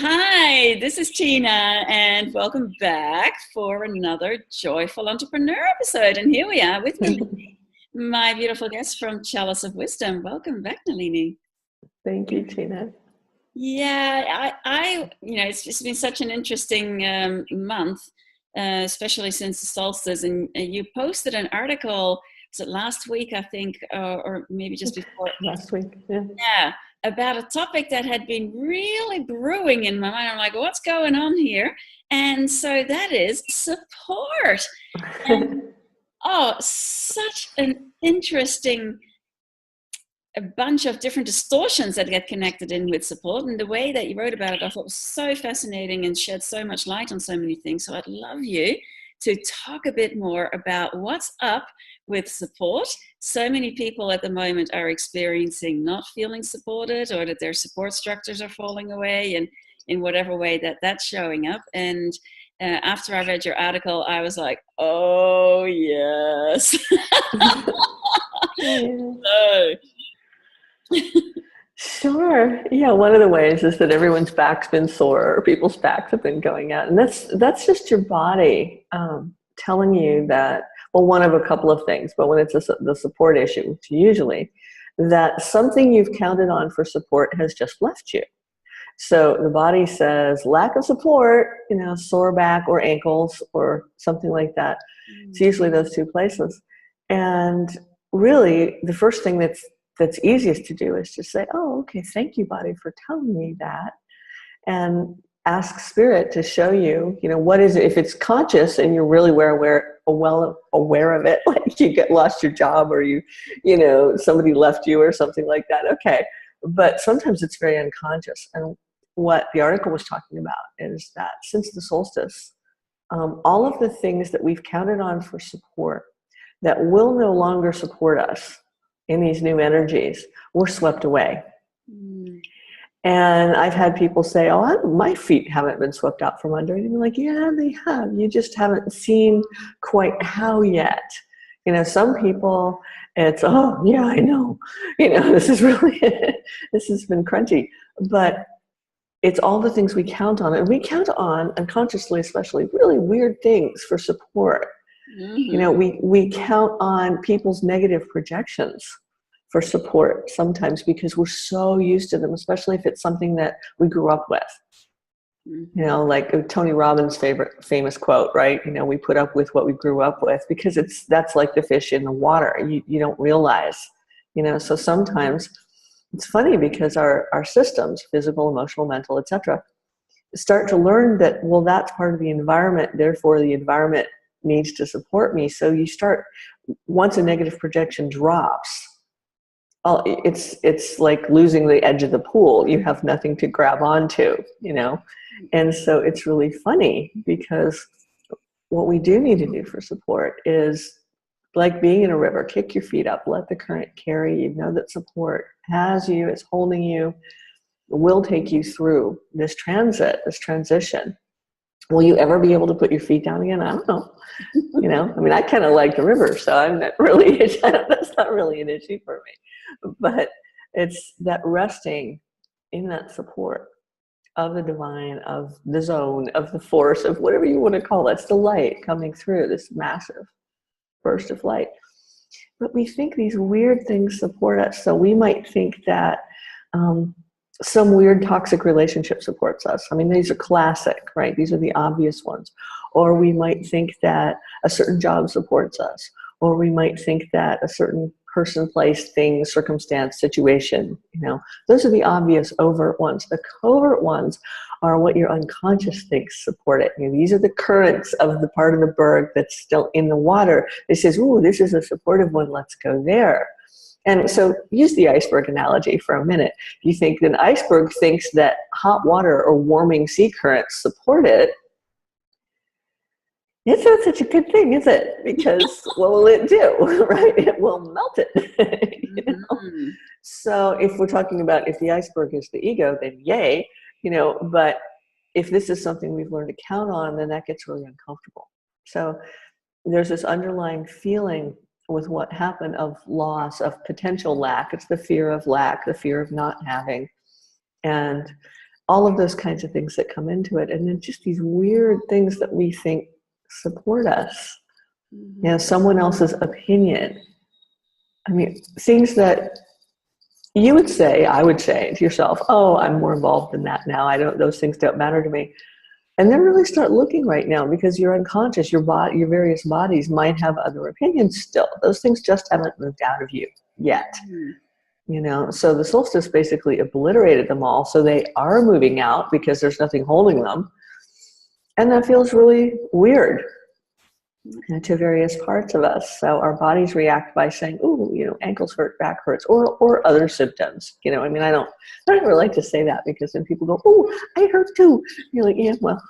Hi, this is Tina, and welcome back for another Joyful Entrepreneur episode. And here we are with Nalini, my beautiful guest from Chalice of Wisdom. Welcome back, Nalini. Thank you, Tina. Yeah, it's just been such an interesting month, especially since the solstice. And you posted an article, was it last week, I think, or maybe just before? Last week, yeah. Yeah, about a topic that had been really brewing in my mind. I'm like, what's going on here? And so that is support. And such an interesting a bunch of different distortions that get connected in with support. And the way that you wrote about it, I thought was so fascinating and shed so much light on so many things. So I'd love you to talk a bit more about what's up with support. So many people at the moment are experiencing not feeling supported, or that their support structures are falling away, and in whatever way that that's showing up. And after I read your article, I was like, oh yes. So, Sure. Yeah, one of the ways is that everyone's back's been sore, or people's backs have been going out. And that's just your body telling you that, well, one of a couple of things, but when it's the support issue, usually, that something you've counted on for support has just left you. So the body says lack of support, sore back or ankles or something like that. It's usually those two places. And really, the first thing that's easiest to do is to say, oh, okay, thank you, body, for telling me that. And ask spirit to show you, what is it? If it's conscious and you're really aware of it, like you lost your job, or somebody left you or something like that, okay. But sometimes it's very unconscious. And what the article was talking about is that since the solstice, all of the things that we've counted on for support that will no longer support us in these new energies were swept away. And I've had people say, oh, my feet haven't been swept out from under. And I'm like, yeah, they have. You just haven't seen quite how yet. Some people, it's, oh, yeah, I know. This is really, this has been crunchy. But it's all the things we count on. And we count on, unconsciously especially, really weird things for support. We count on people's negative projections for support sometimes because we're so used to them, especially if it's something that we grew up with. Like Tony Robbins' famous quote, right? We put up with what we grew up with, because that's like the fish in the water. You don't realize, so sometimes it's funny because our systems, physical, emotional, mental, etc., start to learn that, well, that's part of the environment, therefore the environment needs to support me. So you start, once a negative projection drops, it's like losing the edge of the pool. You have nothing to grab onto, and so it's really funny, because what we do need to do for support is like being in a river. Kick your feet up, let the current carry you. Know that support has you, it's holding you, will take you through this transition. Will you ever be able to put your feet down again? I don't know. I kind of like the river, so I'm not really, that's not really an issue for me. But it's that resting in that support of the divine, of the zone, of the force, of whatever you want to call it. It's the light coming through, this massive burst of light. But we think these weird things support us. So we might think that some weird toxic relationship supports us. These are classic, right? These are the obvious ones. Or we might think that a certain job supports us. Or we might think that a certain person, place, thing, circumstance, situation, those are the obvious overt ones. The covert ones are what your unconscious thinks support it. These are the currents of the part of the berg that's still in the water. It says, ooh, this is a supportive one, let's go there. And so use the iceberg analogy for a minute. You think an iceberg thinks that hot water or warming sea currents support it. It's not such a good thing, is it? Because what will it do, right? It will melt it. So if we're talking about, if the iceberg is the ego, then yay, but if this is something we've learned to count on, then that gets really uncomfortable. So there's this underlying feeling with what happened of loss, of potential lack. It's the fear of lack, the fear of not having. And all of those kinds of things that come into it. And then just these weird things that we think support us. You know, someone else's opinion. I mean, things that you would say, I would say to yourself, oh, I'm more involved in that now. Those things don't matter to me. And then really start looking right now, because you're unconscious, your various bodies might have other opinions still. Those things just haven't moved out of you yet. You know, so the solstice basically obliterated them all. So they are moving out because there's nothing holding them. And that feels really weird to various parts of us. So our bodies react by saying, "Ooh, you know, ankles hurt, back hurts," or other symptoms. You know, I mean, I don't ever like to say that, because then people go, "Oh, I hurt too." You're like, yeah, well,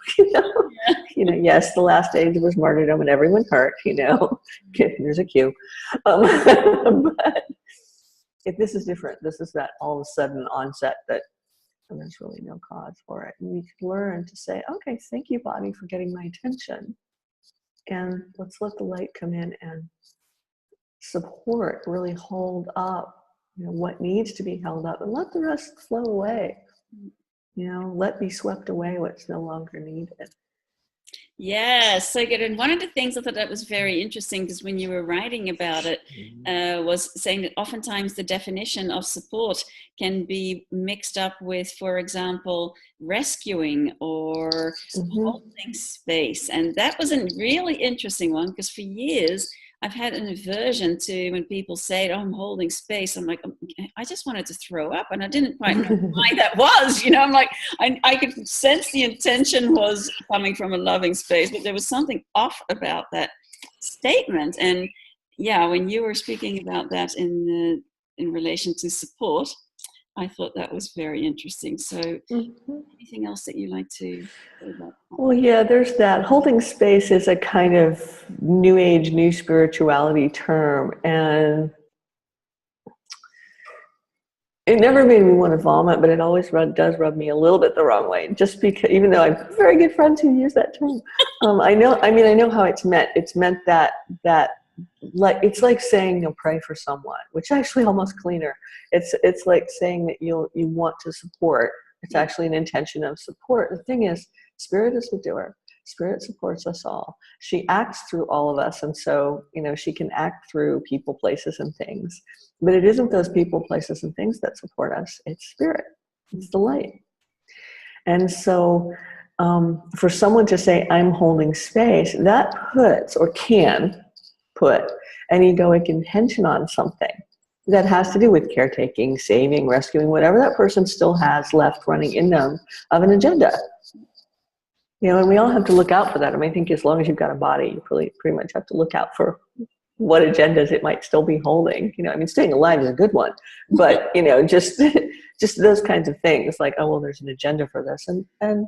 yes, the last age was martyrdom and everyone hurt. You know, there's a cue. But if this is different, this is that all of a sudden onset that there's really no cause for it, and you can learn to say, "Okay, thank you, body, for getting my attention." And let's let the light come in and support, really hold up, you know, what needs to be held up, and let the rest flow away. You know, let be swept away what's no longer needed. Yeah, so good. And one of the things I thought that was very interesting, because when you were writing about it, was saying that oftentimes the definition of support can be mixed up with, for example, rescuing or holding space. And that was a really interesting one, because for years I've had an aversion to when people say, "Oh, I'm holding space." I'm like, I just wanted to throw up, and I didn't quite know why that was. You know, I'm like, I could sense the intention was coming from a loving space, but there was something off about that statement. And yeah, when you were speaking about that in relation to support, I thought that was very interesting. So anything else that you like to say about that? Well, yeah, there's that. Holding space is a kind of new age, new spirituality term. And it never made me want to vomit, but it always does rub me a little bit the wrong way. Just because, even though I have very good friends who use that term, I know how it's meant. It's meant that like, it's like saying you'll pray for someone, which is actually almost cleaner. It's like saying that you want to support. It's actually an intention of support. The thing is, Spirit is the doer. Spirit supports us all. She acts through all of us, and so, you know, she can act through people, places, and things. But it isn't those people, places, and things that support us. It's Spirit. It's the light. And so for someone to say, "I'm holding space," that puts, or can put, an egoic intention on something that has to do with caretaking, saving, rescuing, whatever that person still has left running in them of an agenda. You know, and we all have to look out for that. I mean, I think as long as you've got a body, you pretty much have to look out for what agendas it might still be holding. You know, I mean, staying alive is a good one, but, you know, just those kinds of things, like, oh, well, there's an agenda for this. And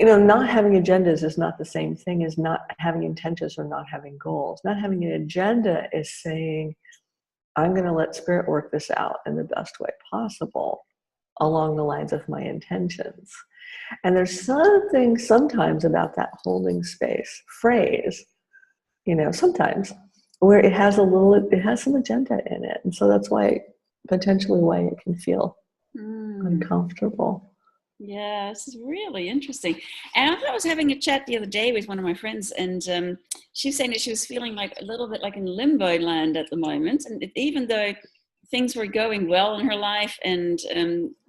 you know, not having agendas is not the same thing as not having intentions or not having goals. Not having an agenda is saying, I'm going to let Spirit work this out in the best way possible along the lines of my intentions. And there's something sometimes about that holding space phrase, you know, sometimes where it has some agenda in it. And so that's potentially why it can feel uncomfortable. Yeah, this is really interesting. And I thought I was having a chat the other day with one of my friends, and she was saying that she was feeling like a little bit like in limbo land at the moment. And even though things were going well in her life, and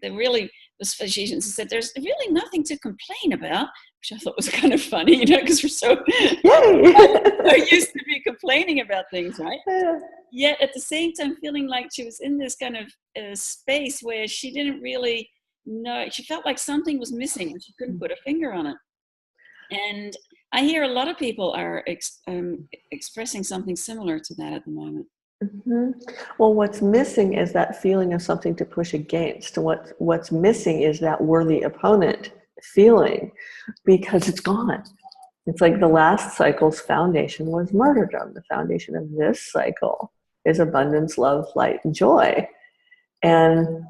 there really was, she said, there's really nothing to complain about, which I thought was kind of funny, you know, because we're so used to be complaining about things, right? Yet at the same time, feeling like she was in this kind of space where she didn't really know, she felt like something was missing and she couldn't put a finger on it. And I hear a lot of people are expressing something similar to that at the moment. Well, what's missing is that feeling of something to push against. What's missing is that worthy opponent feeling, because it's gone. It's like the last cycle's foundation was martyrdom. The foundation of this cycle is abundance, love, light, and joy. And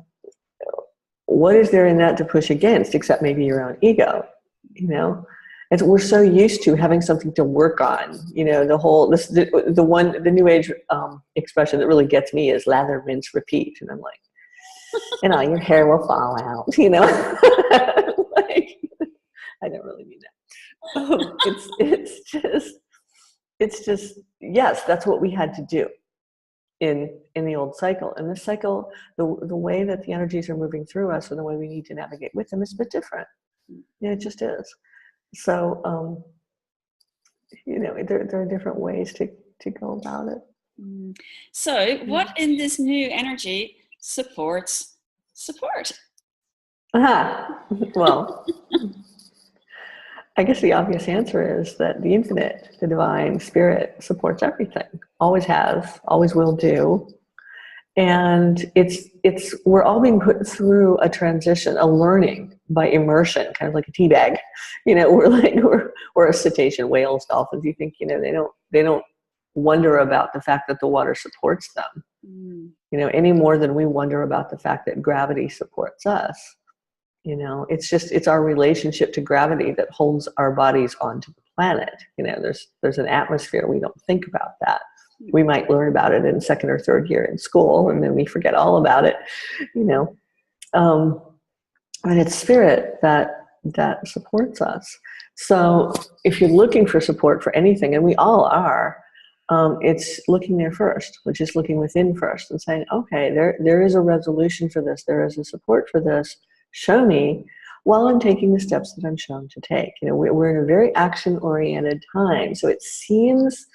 what is there in that to push against, except maybe your own ego, you know? And we're so used to having something to work on, you know, the new age expression that really gets me is lather, rinse, repeat. And I'm like, and all your hair will fall out, you know. Like, I don't really mean that. It's just, yes, that's what we had to do in the old cycle. And this cycle, the way that the energies are moving through us and the way we need to navigate with them is a bit different. Yeah, it just is. So, you know, there are different ways to go about it. So what in this new energy supports support? Well, I guess the obvious answer is that the infinite, the divine spirit, supports everything. Always has, always will do. And we're all being put through a transition, a learning by immersion, kind of like a tea bag. You know, we're a cetacean, whales, dolphins. You think, you know, they don't wonder about the fact that the water supports them, you know, any more than we wonder about the fact that gravity supports us. You know, it's our relationship to gravity that holds our bodies onto the planet. You know, there's an atmosphere. We don't think about that. We might learn about it in second or third year in school, and then we forget all about it, you know. And it's spirit that supports us. So if you're looking for support for anything, and we all are, it's looking there first, which is looking within first and saying, okay, there is a resolution for this. There is a support for this. Show me, while I'm taking the steps that I'm shown to take. You know, we're in a very action-oriented time, so it seems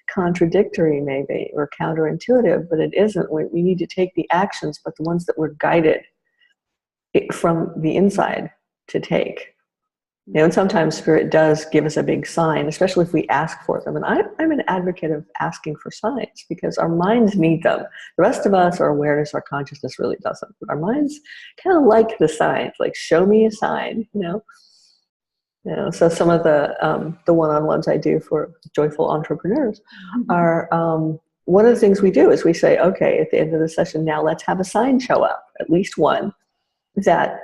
contradictory maybe or counterintuitive, but it isn't. We need to take the actions, but the ones that we're guided from the inside to take. You know, and sometimes spirit does give us a big sign, especially if we ask for them. And I'm an advocate of asking for signs because our minds need them. The rest of us, our awareness, our consciousness really doesn't. But our minds kind of like the signs, like show me a sign, you know. You know, so some of the one-on-ones I do for joyful entrepreneurs are, one of the things we do is we say, okay, at the end of the session, now let's have a sign show up, at least one, that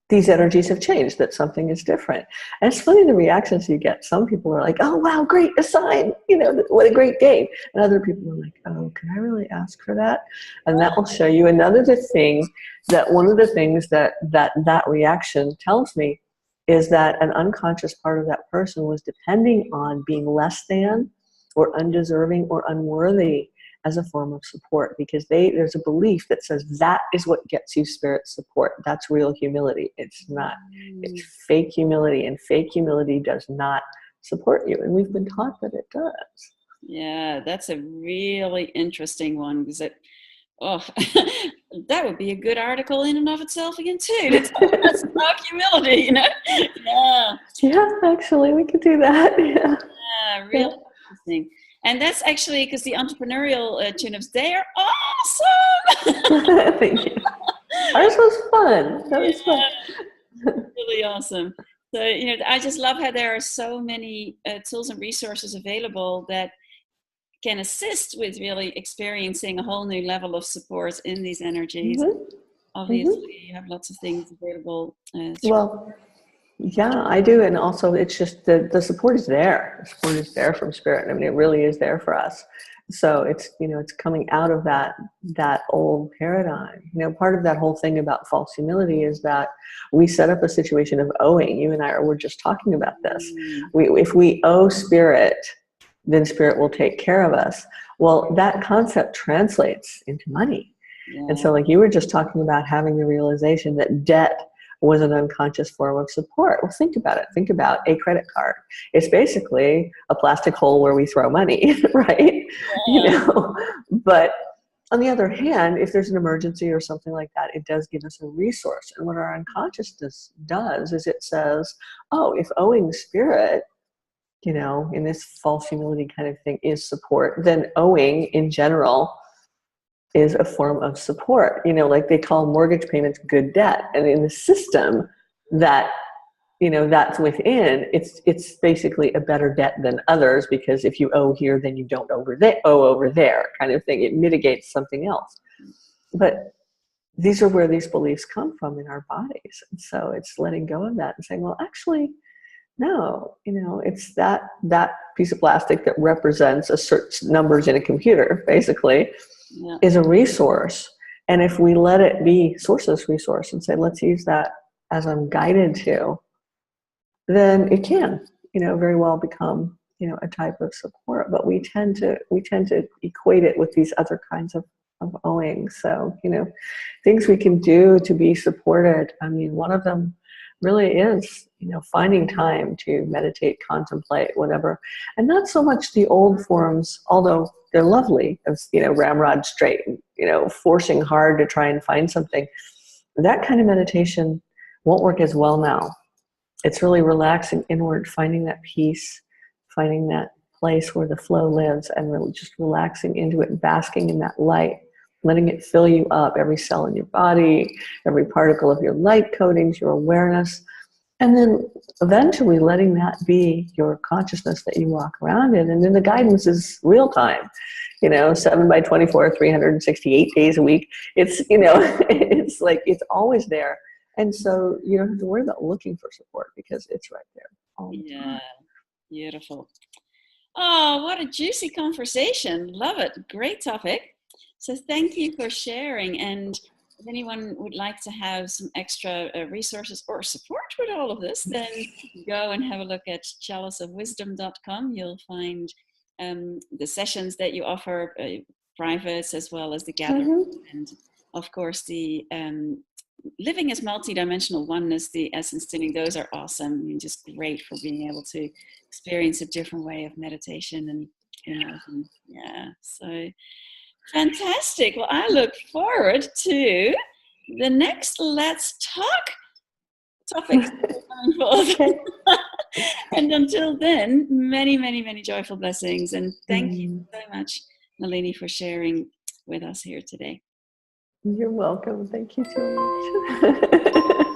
these energies have changed, that something is different. And it's funny the reactions you get. Some people are like, oh, wow, great, a sign, you know, what a great day. And other people are like, oh, can I really ask for that? And that will show you another thing, that one of the things that reaction tells me is that an unconscious part of that person was depending on being less than or undeserving or unworthy as a form of support, because there's a belief that says that is what gets you spirit support. That's real humility. It's not. It's fake humility, and fake humility does not support you. And we've been taught that it does. Yeah, that's a really interesting one, because that would be a good article in and of itself again too. It's about humility, you know. Yeah, actually, we could do that. Yeah, really interesting. And that's actually because the entrepreneurial tune-ups, they are awesome. Thank you. Ours was fun. That was fun. Really awesome. So, you know, I just love how there are so many tools and resources available that can assist with really experiencing a whole new level of support in these energies. Obviously, you have lots of things available. Well, yeah, I do. And also, it's just the support is there. The support is there from spirit. I mean, it really is there for us. So it's, you know, it's coming out of that old paradigm. You know, part of that whole thing about false humility is that we set up a situation of owing. You and I were just talking about this. If we owe spirit, then spirit will take care of us. Well, that concept translates into money. Yeah. And so like you were just talking about having the realization that debt was an unconscious form of support. Well, think about it. Think about a credit card. It's basically a plastic hole where we throw money, right? Yeah. You know, but on the other hand, if there's an emergency or something like that, it does give us a resource. And what our unconsciousness does is it says, oh, if owing spirit, you know, in this false humility kind of thing is support, then owing in general is a form of support. You know, like they call mortgage payments good debt. And in the system that, you know, that's within, it's basically a better debt than others, because if you owe here, then you don't owe over there kind of thing. It mitigates something else. But these are where these beliefs come from in our bodies. And so it's letting go of that and saying, well, actually, no, you know, it's that piece of plastic that represents a certain numbers in a computer, basically, is a resource. And if we let it be sourceless resource and say, let's use that as I'm guided to, then it can, very well become, a type of support. But we tend to equate it with these other kinds of owing. So, things we can do to be supported. I mean, one of them really is, finding time to meditate, contemplate, whatever. And not so much the old forms, although they're lovely, as, ramrod straight, forcing hard to try and find something. That kind of meditation won't work as well now. It's really relaxing inward, finding that peace, finding that place where the flow lives, and really just relaxing into it and basking in that light, letting it fill you up, every cell in your body, every particle of your light coatings, your awareness. And then eventually letting that be your consciousness that you walk around in. And then the guidance is real time, 7 by 24, 368 days a week. It's, it's like, it's always there. And so you don't have to worry about looking for support because it's right there all the time. Yeah, beautiful. Oh, what a juicy conversation. Love it. Great topic. So thank you for sharing. And if anyone would like to have some extra resources or support with all of this, then go and have a look at chaliceofwisdom.com. You'll find the sessions that you offer, privates as well as the gathering. And of course, the living as multidimensional oneness, the essence tuning, those are awesome. I mean, just great for being able to experience a different way of meditation and so fantastic. Well, I look forward to the next Let's Talk topics coming forth. And until then, many, many, many joyful blessings. And thank you so much, Nalini, for sharing with us here today. You're welcome. Thank you so much.